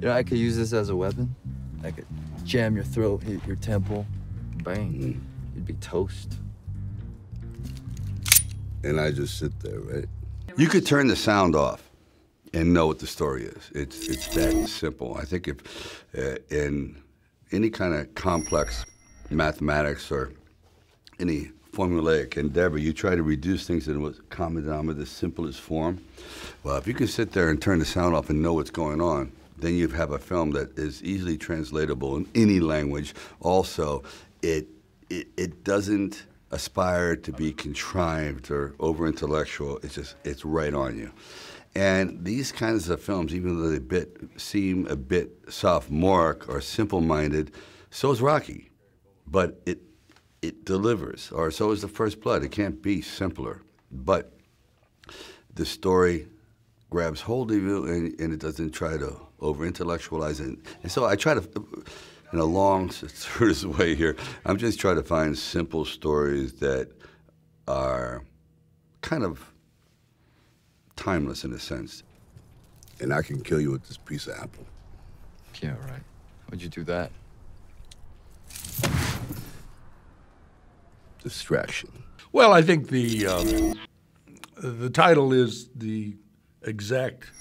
You know, I could use this as a weapon. I could jam your throat, hit your temple, bang. You'd be toast. And I just sit there, right? You could turn the sound off and know what the story is. It's that simple. I think if in any kind of complex mathematics or any formulaic endeavor, you try to reduce things in what's common denominator, the simplest form. Well, if you can sit there and turn the sound off and know what's going on, then you have a film that is easily translatable in any language. Also, it doesn't aspire to be contrived or over-intellectual. It's right on you. And these kinds of films, even though they seem a bit sophomoric or simple-minded, so is Rocky. But it delivers, or so is The First Blood. It can't be simpler. But the story grabs hold of you, and it doesn't try to over-intellectualize it. And so I try to, in a long, circuitous way here, I'm just trying to find simple stories that are kind of timeless in a sense. And I can kill you with this piece of apple. Yeah, right. Why'd you do that? Distraction. Well, I think the title is the exact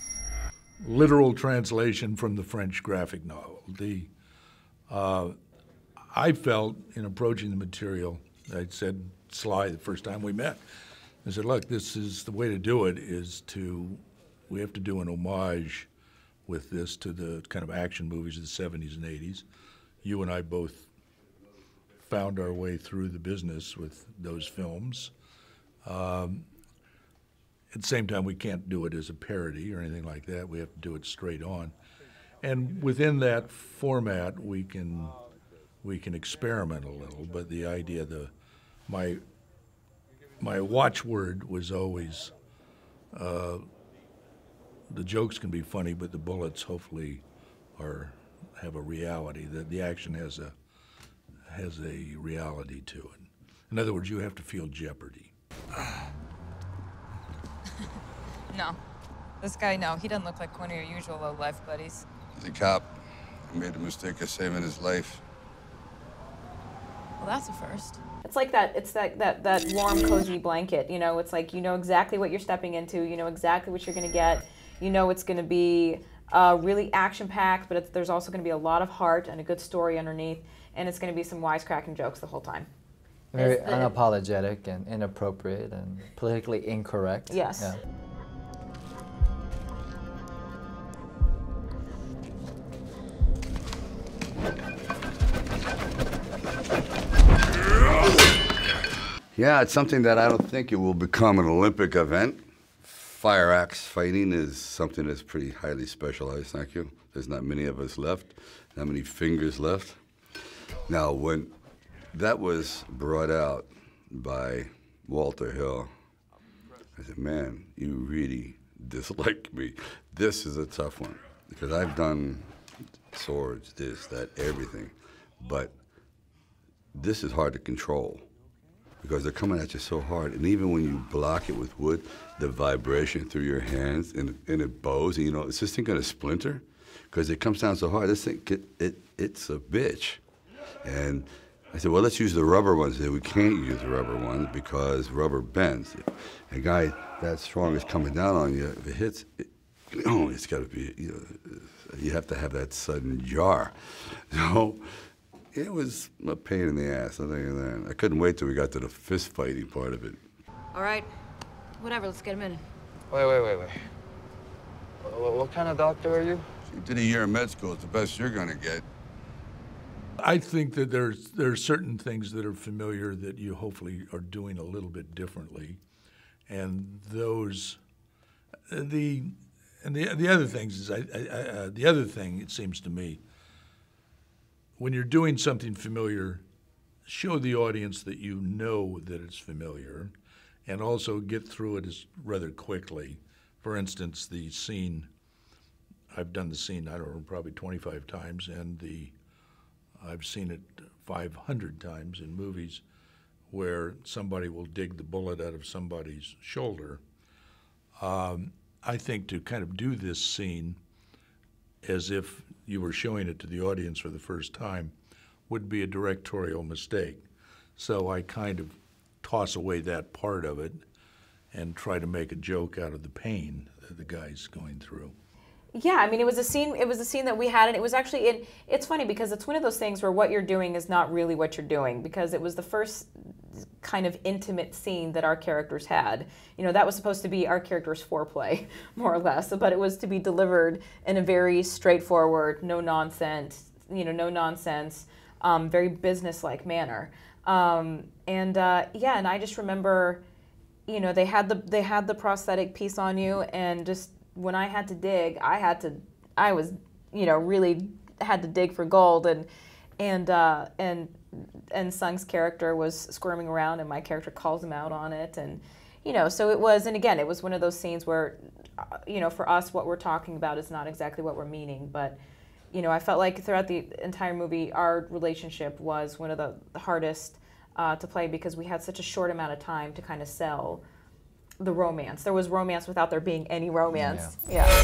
literal translation from the French graphic novel. I felt in approaching the material, I said Sly the first time we met, I said, look, this is the way to do it we have to do an homage with this to the kind of action movies of the 70s and 80s. You and I both found our way through the business with those films. At the same time, we can't do it as a parody or anything like that. We have to do it straight on. And within that format, we can experiment a little. But the idea, my watchword was always, the jokes can be funny, but the bullets hopefully have a reality. That the action has a reality to it. In other words, you have to feel jeopardy. No. This guy, no. He doesn't look like one of your usual low-life buddies. He's a cop. He made the mistake of saving his life. Well, that's a first. It's like that. It's that warm, cozy blanket. You know, it's like you know exactly what you're stepping into. You know exactly what you're going to get. You know it's going to be really action-packed, but there's also going to be a lot of heart and a good story underneath, and it's going to be some wisecracking jokes the whole time. Very unapologetic and inappropriate and politically incorrect. Yes. Yeah. Yeah, it's something that I don't think it will become an Olympic event. Fire axe fighting is something that's pretty highly specialized, thank you. There's not many of us left, not many fingers left. Now, when that was brought out by Walter Hill, I said, man, you really dislike me. This is a tough one, because I've done swords, this, that, everything, but this is hard to control, because they're coming at you so hard. And even when you block it with wood, the vibration through your hands and it bows, and you know, is this thing gonna splinter? Because it comes down so hard, this thing, it's a bitch. And I said, well, let's use the rubber ones. They said, we can't use the rubber ones because rubber bends. A guy that strong is coming down on you, if it hits, it's gotta be, you have to have that sudden jar. So, it was a pain in the ass, I'll tell you that. I couldn't wait till we got to the fist fighting part of it. All right. Whatever, let's get him in. Wait. What kind of doctor are you? You did a year of med school, it's the best you're gonna get. I think that there's certain things that are familiar that you hopefully are doing a little bit differently, and those, the other things is the other thing, it seems to me, when you're doing something familiar, show the audience that you know that it's familiar, and also get through it rather quickly. For instance, the scene, I've done the scene, I don't know, probably 25 times, and I've seen it 500 times in movies where somebody will dig the bullet out of somebody's shoulder. I think to kind of do this scene as if you were showing it to the audience for the first time would be a directorial mistake. So I kind of toss away that part of it and try to make a joke out of the pain that the guy's going through. Yeah, I mean, it was a scene. It was a scene that we had, and it was actually. It's funny because it's one of those things where what you're doing is not really what you're doing, because it was the first kind of intimate scene that our characters had. You know, that was supposed to be our characters' foreplay, more or less, but it was to be delivered in a very straightforward, no nonsense, very businesslike manner. And I just remember, you know, they had the prosthetic piece on you, and just when I had to dig, I was, you know, really had to dig for gold, and Sung's character was squirming around, and my character calls him out on it, and, you know, so it was, and again, it was one of those scenes where, you know, for us, what we're talking about is not exactly what we're meaning, but, you know, I felt like throughout the entire movie, our relationship was one of the hardest to play, because we had such a short amount of time to kind of sell the romance. There was romance without there being any romance. Yeah.